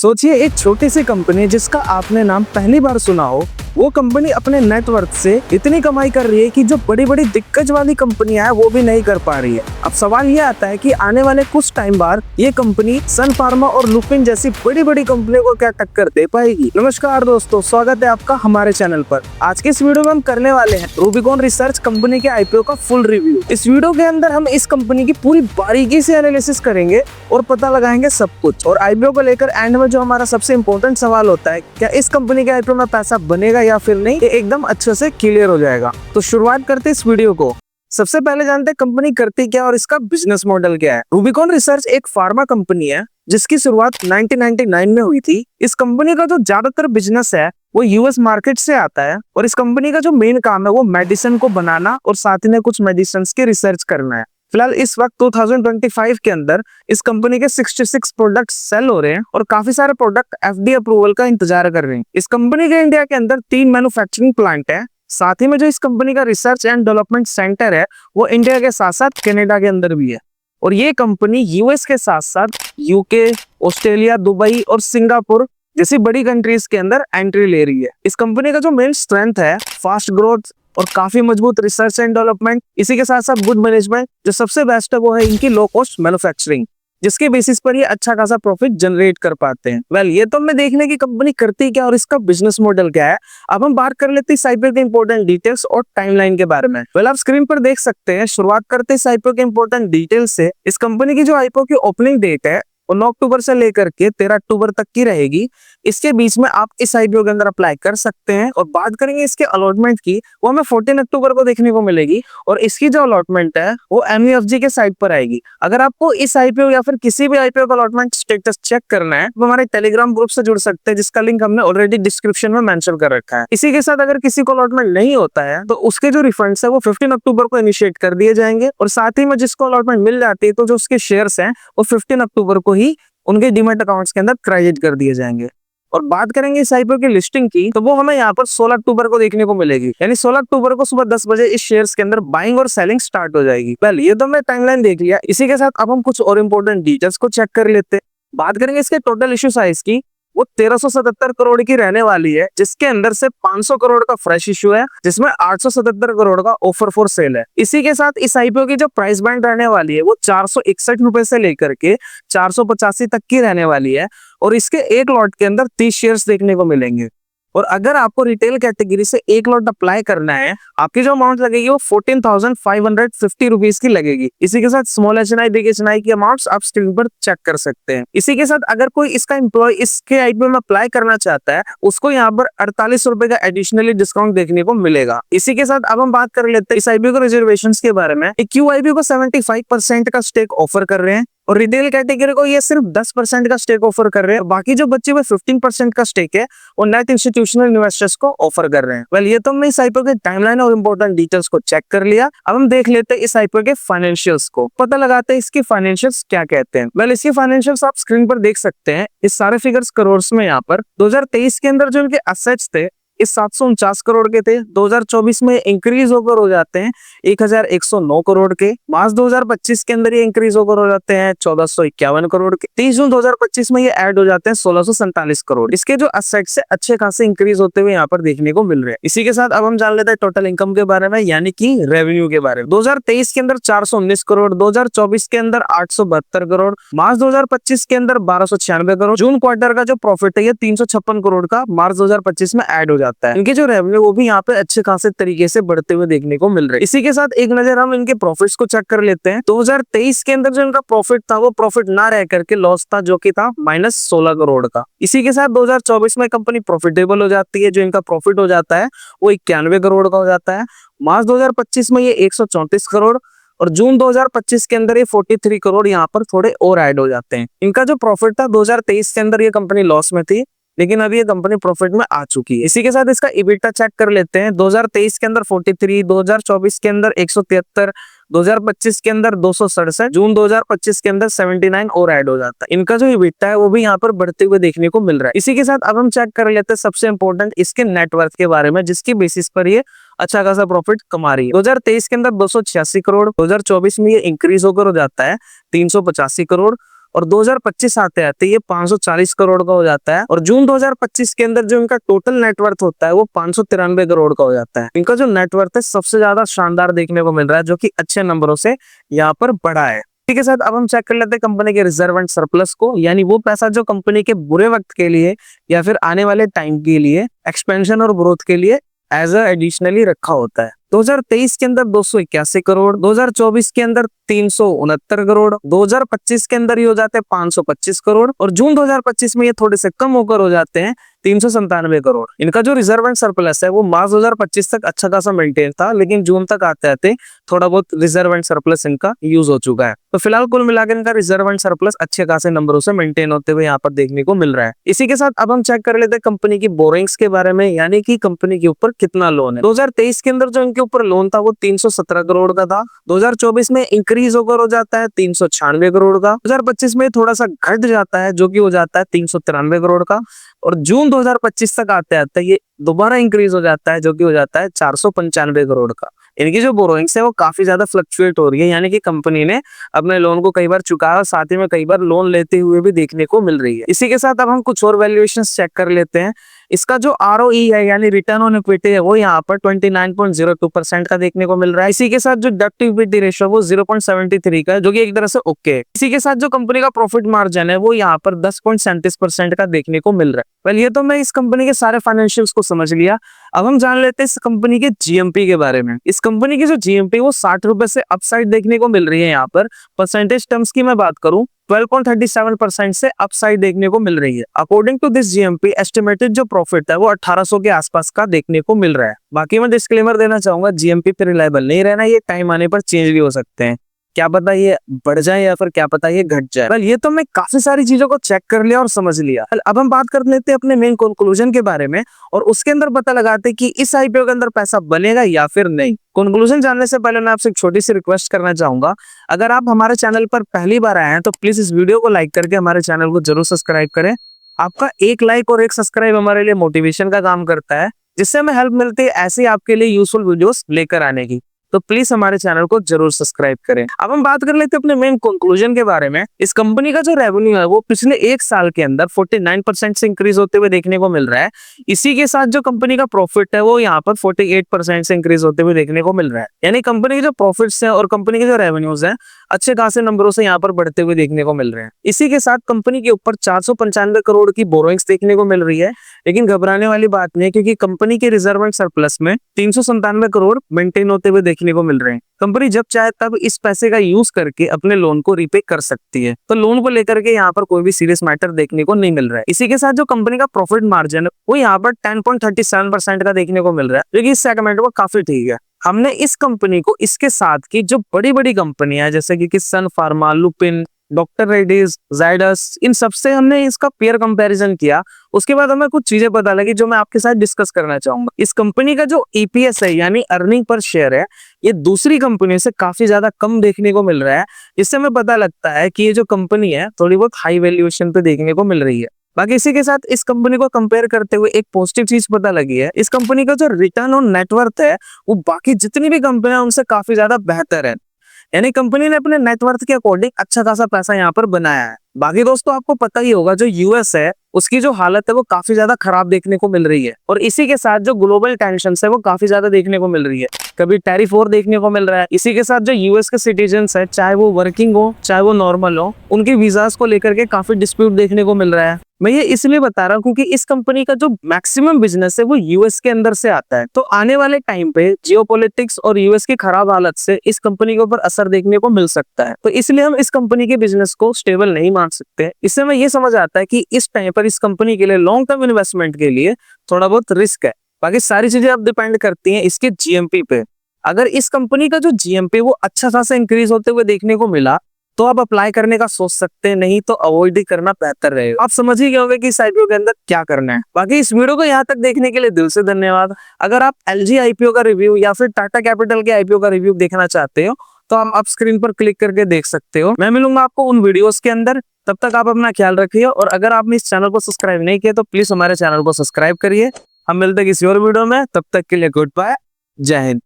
सोचिए एक छोटी सी कंपनी जिसका आपने नाम पहली बार सुना हो, वो कंपनी अपने नेटवर्क से इतनी कमाई कर रही है कि जो बड़ी बड़ी दिक्कत वाली कंपनियां हैं वो भी नहीं कर पा रही है। अब सवाल ये आता है कि आने वाले कुछ टाइम बाद ये कंपनी सन फार्मा और लुपिन जैसी बड़ी बड़ी कंपनियों को क्या टक्कर दे पाएगी। नमस्कार दोस्तों, स्वागत है आपका हमारे चैनल पर। आज के इस वीडियो में हम करने वाले हैं रूबिकॉन रिसर्च कंपनी के आईपीओ का फुल रिव्यू। इस वीडियो के अंदर हम इस कंपनी की पूरी बारीकी से एनालिसिस करेंगे और पता लगाएंगे सब कुछ। और आईपीओ को लेकर एंड में जो हमारा सबसे इम्पोर्टेंट सवाल होता है, क्या इस कंपनी के आईपीओ में पैसा बनेगा या फिर नहीं, ये एकदम अच्छे से क्लियर हो जाएगा। तो शुरुआत करते इस वीडियो को। सबसे पहले जानते हैं कंपनी करती क्या और इसका बिजनेस मॉडल क्या है। रूबिकॉन रिसर्च एक फार्मा कंपनी है जिसकी शुरुआत 1999 में हुई थी। इस कंपनी का जो ज्यादातर बिजनेस है वो यूएस मार्केट से आता है और इस कंपनी का जो मेन काम है वो मेडिसिन को बनाना और साथ ही में कुछ मेडिसिन की रिसर्च करना है। फिलहाल इस वक्त 2025 के अंदर इस कंपनी के 66 प्रोडक्ट सेल हो रहे हैं और काफी सारे प्रोडक्ट एफडीए अप्रूवल का इंतजार कर रहे हैं। इस कंपनी के इंडिया के अंदर 3 मैन्युफैक्चरिंग प्लांट है। साथ ही में जो इस कंपनी का रिसर्च एंड डेवलपमेंट सेंटर है वो इंडिया के साथ साथ कनाडा के अंदर भी है। और ये कंपनी यूएस के साथ साथ यूके, ऑस्ट्रेलिया, दुबई और सिंगापुर जैसी बड़ी कंट्रीज के अंदर एंट्री ले रही है। इस कंपनी का जो मेन स्ट्रेंथ है फास्ट ग्रोथ और काफी मजबूत रिसर्च एंड डेवलपमेंट, इसी के साथ साथ गुड मैनेजमेंट। जो सबसे बेस्ट है वो है इनकी लो कॉस्ट मैन्युफैक्चरिंग, जिसके बेसिस पर ये अच्छा खासा प्रॉफिट जनरेट कर पाते हैं। ये तो हमें देखने की कंपनी करती क्या और इसका बिजनेस मॉडल क्या है। अब हम बात कर लेते हैं इस आईपीओ के इंपॉर्टेंट डिटेल्स और टाइमलाइन के बारे में। आप स्क्रीन पर देख सकते हैं। शुरुआत करते हैं इस आईपीओ के इंपॉर्टेंट डिटेल्स से। इस कंपनी की जो आईपीओ की ओपनिंग डेट है वो 9 अक्टूबर से लेकर के 13 अक्टूबर तक की रहेगी। इसके बीच में आप इस आईपीओ के अंदर अप्लाई कर सकते हैं। और बात करेंगे इसके अलॉटमेंट की, वो हमें 14 अक्टूबर को देखने को मिलेगी और इसकी जो अलॉटमेंट है वो एमयूएफजी के साइट पर आएगी। अगर आपको इस आईपीओ या फिर किसी भी आईपीओ का अलॉटमेंट स्टेटस चेक करना है तो हमारे टेलीग्राम ग्रुप से जुड़ सकते हैं, जिसका लिंक हमने ऑलरेडी डिस्क्रिप्शन में मेंशन कर रखा है। इसी के साथ अगर किसी को अलॉटमेंट नहीं होता है तो उसके जो रिफंड्स है वो 15 अक्टूबर को इनिशिएट कर दिए जाएंगे। और साथ ही में जिसको अलॉटमेंट मिल जाती है तो जो उसके शेयर्स हैं वो 15 अक्टूबर को ही उनके डीमैट अकाउंट्स के अंदर क्रेडिट कर दिए जाएंगे। और बात करेंगे इस आईपीओ की लिस्टिंग की, तो वो हमें यहाँ पर 16 अक्टूबर को देखने को मिलेगी। यानी 16 अक्टूबर को सुबह 10 बजे इस शेयर्स के अंदर बाइंग और सेलिंग स्टार्ट हो जाएगी। ये तो हमने टाइमलाइन देख लिया। इसी के साथ अब हम कुछ और इंपॉर्टेंट डिटेल्स को चेक कर लेते हैं। बात करेंगे इसके टोटल इश्यू साइज की, वो 1377 करोड़ की रहने वाली है, जिसके अंदर से 500 करोड़ का फ्रेश इश्यू है, जिसमें 877 करोड़ का ऑफर फॉर सेल है। इसी के साथ इस आईपीओ की जो प्राइस बैंड रहने वाली है वो 461 रुपए से लेकर के 485 तक की रहने वाली है। और इसके एक लॉट के अंदर 30 शेयर्स देखने को मिलेंगे। और अगर आपको रिटेल कैटेगरी से एक लॉट अप्लाई करना है, आपकी जो अमाउंट लगेगी वो 14,550 रुपीज की लगेगी। इसी के साथ स्मॉल एचएनआई, बिग एचएनआई की अमाउंट्स आप स्क्रीन पर चेक कर सकते हैं। इसी के साथ अगर कोई इसका एम्प्लॉय इसके आईपीओ में अप्लाई करना चाहता है, उसको यहाँ पर 48 रुपए का एडिशनली डिस्काउंट देखने को मिलेगा। इसी के साथ अब हम बात कर लेते हैं इस आईपीओ के रिजर्वेशन के बारे में। क्यू आईपीओ को 75% का स्टेक ऑफर कर रहे हैं और रिटेल कैटेगरी को ये सिर्फ 10% का स्टेक ऑफर कर रहे हैं। बाकी जो बच्चे हुए 15% का स्टेक है वो नेट इंस्टीट्यूशनल इन्वेस्टर्स को ऑफर कर रहे हैं। ये तो हमने इस आईपीओ के टाइमलाइन और इंपॉर्टेंट डिटेल्स को चेक कर लिया। अब हम देख लेते हैं इस आईपीओ के फाइनेंशियल्स को, पता लगाते हैं इसके फाइनेंशियल्स क्या कहते हैं। इसके फाइनेंशियल्स आप स्क्रीन पर देख सकते हैं। इस सारे फिगर्स करोड़ में यहाँ पर 2023 के अंदर जो इनके असेट्स थे इस 749 करोड़ के थे। 2024 में इंक्रीज होकर हो जाते हैं 1109 करोड़ के। मार्च 2025 के अंदर ये इंक्रीज होकर हो जाते हैं 1451 करोड़ के। 30 जून 2025 में ये ऐड हो जाते हैं 1647 करोड़। इसके जो असेट से अच्छे खासे इंक्रीज होते हुए यहाँ पर देखने को मिल रहे हैं। इसी के साथ अब हम जान लेते हैं टोटल इनकम के बारे में, यानी कि रेवेन्यू के बारे में। 2023 के अंदर 419 करोड़, 2024 के अंदर 872 करोड़, मार्च 2025 के अंदर 1296 करोड़। जून क्वार्टर का जो प्रॉफिट है ये 356 करोड़ का मार्च 2025 में ऐड हो जाता है। इनके जो रेवेन्यू वो भी यहाँ पे अच्छे खासे तरीके से बढ़ते हुए देखने को मिल रहे हैं। इसी के साथ एक नजर हम इनके प्रॉफिट्स को चेक कर लेते हैं। 2023 के अंदर जो इनका प्रॉफिट था वो प्रॉफिट ना रह करके लॉस था, जो कि था -16 करोड़ का। इसी के साथ 2024 में कंपनी प्रॉफिटेबल हो जाती है। जो इनका प्रॉफिट हो जाता है वो 91 करोड़ का हो जाता है। मार्च 2025 में ये 134 करोड़ और जून 2025 के अंदर ये 43 करोड़ यहाँ पर थोड़े और ऐड हो जाते हैं। इनका जो प्रॉफिट था 2023 के अंदर ये कंपनी लॉस में थी, लेकिन अभी ये कंपनी प्रॉफिट में आ चुकी है। इसी के साथ इसका इबिटा चेक कर लेते हैं। 2023 के अंदर 43, 2024 के अंदर 173, 2025 के अंदर 267, जून 2025 के अंदर 79 और ऐड हो जाता है। इनका जो इबिटा है वो भी यहाँ पर बढ़ते हुए देखने को मिल रहा है। इसी के साथ अब हम चेक कर लेते हैं सबसे इंपॉर्टेंट इसके नेटवर्थ के बारे में, जिसकी बेसिस पर ये अच्छा खासा प्रॉफिट कमा रही है। 2023 के अंदर 286 करोड़, 2024 में ये इंक्रीज होकर हो जाता है 385 करोड़ और 2025 आते आते ये 540 करोड़ का हो जाता है और जून 2025 के अंदर जो इनका टोटल नेटवर्थ होता है वो 593 करोड़ का हो जाता है। इनका जो नेटवर्थ है सबसे ज्यादा शानदार देखने को मिल रहा है, जो कि अच्छे नंबरों से यहाँ पर बढ़ा है। ठीक है सर, अब हम चेक कर लेते हैं कंपनी के रिजर्व एंड सरप्लस को, यानी वो पैसा जो कंपनी के बुरे वक्त के लिए या फिर आने वाले टाइम के लिए एक्सपेंशन और ग्रोथ के लिए एज एडिशनली रखा होता है। 2023 के अंदर 281 करोड़, 2024 के अंदर 369 करोड़, 2025 के अंदर ये हो जाते हैं 525 करोड़ और जून 2025 में ये थोड़े से कम होकर हो जाते हैं 397 करोड़। इनका जो रिजर्व एंड सरप्लस है वो मार्च 2025 तक अच्छा खासा मेंटेन था, लेकिन जून तक आते आते थोड़ा बहुत रिजर्व एंड सरप्लस इनका यूज हो चुका है। तो फिलहाल कुल मिलाकर इनका रिजर्व एंड सरप्लस अच्छे खासे नंबरों से मेंटेन होते हुए यहाँ पर देखने को मिल रहा है। इसी के साथ अब हम चेक कर लेते हैं कंपनी की बोरिंग्स के बारे में, यानी कि कंपनी के ऊपर कितना लोन है। 2023 के अंदर जो इनके ऊपर लोन था वो 317 करोड़ का था। 2024 में इंक्रीज होकर हो जाता है 396 करोड़ का। 2025 में थोड़ा सा घट जाता है जो कि हो जाता है 393 करोड़ का और जून 2025 तक आते आते ये दोबारा इंक्रीज हो जाता है जो कि हो जाता है 495 करोड़ का। इनकी जो बोरोइंग्स है वो काफी ज्यादा फ्लक्चुएट हो रही है, यानी कि कंपनी ने अपने लोन को कई बार चुकाया और साथ ही में कई बार लोन लेते हुए भी देखने को मिल रही है। इसी के साथ अब हम कुछ और वैल्यूएशंस चेक कर लेते हैं। इसका जो ROE है यानी रिटर्न ऑन इक्विटी है वो यहाँ पर 29.02% का देखने को मिल रहा है। इसी के साथ जो डेब्ट टू इक्विटी रेशियो वो 0.73 का है, जो कि एक तरह से ओके है। इसी के साथ जो कंपनी का प्रॉफिट मार्जिन है वो यहाँ पर 10.37% का देखने को मिल रहा है। वेल, ये तो मैं इस कंपनी के सारे फाइनेंशियल्स को समझ लिया। अब हम जान लेते हैं इस कंपनी के GMP के बारे में। इस कंपनी की जो GMP वो 60 रुपए से अपसाइड देखने को मिल रही है। यहाँ पर परसेंटेज टर्म्स की मैं बात करूं 12.37% से अपसाइड देखने को मिल रही है। According to this GMP estimated जो प्रॉफिट है वो 1800 के आसपास का देखने को मिल रहा है। बाकी मैं डिस्क्लेमर देना चाहूंगा, GMP पे रिलायबल नहीं रहना, ये टाइम आने पर चेंज भी हो सकते हैं। क्या पता ये बढ़ जाए या फिर क्या पता ये घट जाए। well, ये तो मैं काफी सारी चीजों को चेक कर लिया और समझ लिया। अब हम बात कर लेते हैं अपने मेन कंक्लूजन के बारे में और उसके अंदर पता लगाते हैं कि इस IPO के अंदर पैसा बनेगा या फिर नहीं। कंक्लूजन जानने से पहले मैं आपसे एक छोटी सी रिक्वेस्ट करना चाहूंगा, अगर आप हमारे चैनल पर पहली बार आए हैं तो प्लीज इस वीडियो को लाइक करके हमारे चैनल को जरूर सब्सक्राइब करें। आपका एक लाइक और एक सब्सक्राइब हमारे लिए मोटिवेशन का काम करता है, जिससे हमें हेल्प मिलती है ऐसे आपके लिए यूजफुल वीडियोस लेकर आने की। तो प्लीज हमारे चैनल को जरूर सब्सक्राइब करें। अब हम बात कर लेते हैं अपने मेन कंक्लूजन के बारे में। इस कंपनी का जो रेवेन्यू है वो पिछले एक साल के अंदर 49% से इंक्रीज होते हुए देखने को मिल रहा है। इसी के साथ जो कंपनी का प्रॉफिट है वो यहाँ पर 48% से इंक्रीज होते हुए देखने को मिल रहा है। यानी कंपनी के जो प्रॉफिट्स है और कंपनी के जो रेवेन्यूज है अच्छे खासे नंबरों से यहाँ पर बढ़ते हुए देखने को मिल रहे हैं। इसी के साथ कंपनी के ऊपर 495 करोड़ की बोरोइंग्स देखने को मिल रही है, लेकिन घबराने वाली बात नहीं है क्योंकि कंपनी के रिजर्व एंड सरप्लस में 397 करोड़ मेंटेन होते हुए देखने को मिल रहे हैं। कंपनी जब चाहे तब इस पैसे का यूज करके अपने लोन को रीपे कर सकती है, तो लोन को लेकर के यहाँ पर कोई भी सीरियस मैटर देखने को नहीं मिल रहा है। इसी के साथ जो कंपनी का प्रॉफिट मार्जिन वो यहाँ पर 10.37% का देखने को मिल रहा है, जो कि इस सेगमेंट में काफी ठीक है। हमने इस कंपनी को इसके साथ की जो बड़ी बड़ी कंपनियां जैसे कि Sun Pharma, Lupin, doctor Reddy's, Zydus, इन सबसे हमने इसका पेयर कंपैरिजन किया। उसके बाद हमें कुछ चीजें पता लगी जो मैं आपके साथ डिस्कस करना चाहूंगा। इस कंपनी का जो EPS है यानी अर्निंग पर शेयर है, ये दूसरी कंपनी से काफी ज्यादा कम देखने को मिल रहा है। इससे हमें पता लगता है कि ये जो कंपनी है थोड़ी बहुत हाई वैल्यूएशन पे देखने को मिल रही है। बाकी इसी के साथ इस कंपनी को कंपेयर करते हुए एक पॉजिटिव चीज पता लगी है, इस कंपनी का जो रिटर्न ऑन नेटवर्थ है वो बाकी जितनी भी कंपनियां उनसे काफी ज्यादा बेहतर है। यानी कंपनी ने अपने नेटवर्थ के अकॉर्डिंग अच्छा खासा पैसा यहाँ पर बनाया है। बाकी दोस्तों आपको पता ही होगा जो US है उसकी जो हालत है वो काफी ज्यादा खराब देखने को मिल रही है और इसी के साथ जो ग्लोबल टेंशन है वो काफी ज्यादा देखने को मिल रही है। कभी टैरिफ वॉर देखने को मिल रहा है। इसी के साथ जो US के सिटीजन्स है, चाहे वो वर्किंग हो चाहे वो नॉर्मल हो, उनके वीजास को लेकर के काफी डिस्प्यूट देखने को मिल रहा है। मैं ये इसलिए बता रहा हूँ क्योंकि इस कंपनी का जो मैक्सिमम बिजनेस है वो US के अंदर से आता है। तो आने वाले टाइम पे जियोपॉलिटिक्स और US की खराब हालत से इस कंपनी के ऊपर असर देखने को मिल सकता है। तो इसलिए हम इस कंपनी के बिजनेस को स्टेबल नहीं मान सकते। इससे हमें ये समझ आता है कि इस टाइम पर इस कंपनी के लिए लॉन्ग टर्म इन्वेस्टमेंट के लिए थोड़ा बहुत रिस्क है। बाकी सारी चीजें अब डिपेंड करती हैं इसके GMP पे। अगर इस कंपनी का जो GMP वो अच्छा खासा इंक्रीज होते हुए देखने को मिला तो आप अप्लाई करने का सोच सकते हैं, नहीं तो अवॉइड ही करना बेहतर रहेगा। आप समझ ही गए होंगे कि इस IPO के अंदर क्या करना है। बाकी इस वीडियो को यहाँ तक देखने के लिए दिल से धन्यवाद। अगर आप LG IPO का रिव्यू या फिर टाटा कैपिटल के IPO का रिव्यू देखना चाहते हो तो आप स्क्रीन पर क्लिक करके देख सकते हो। मैं मिलूंगा आपको उन वीडियोस के अंदर। तब तक आप अपना ख्याल रखिए और अगर आपने इस चैनल को सब्सक्राइब नहीं किया तो प्लीज हमारे चैनल को सब्सक्राइब करिए। हम मिलते हैं किसी और वीडियो में, तब तक के लिए गुड बाय, जय हिंद।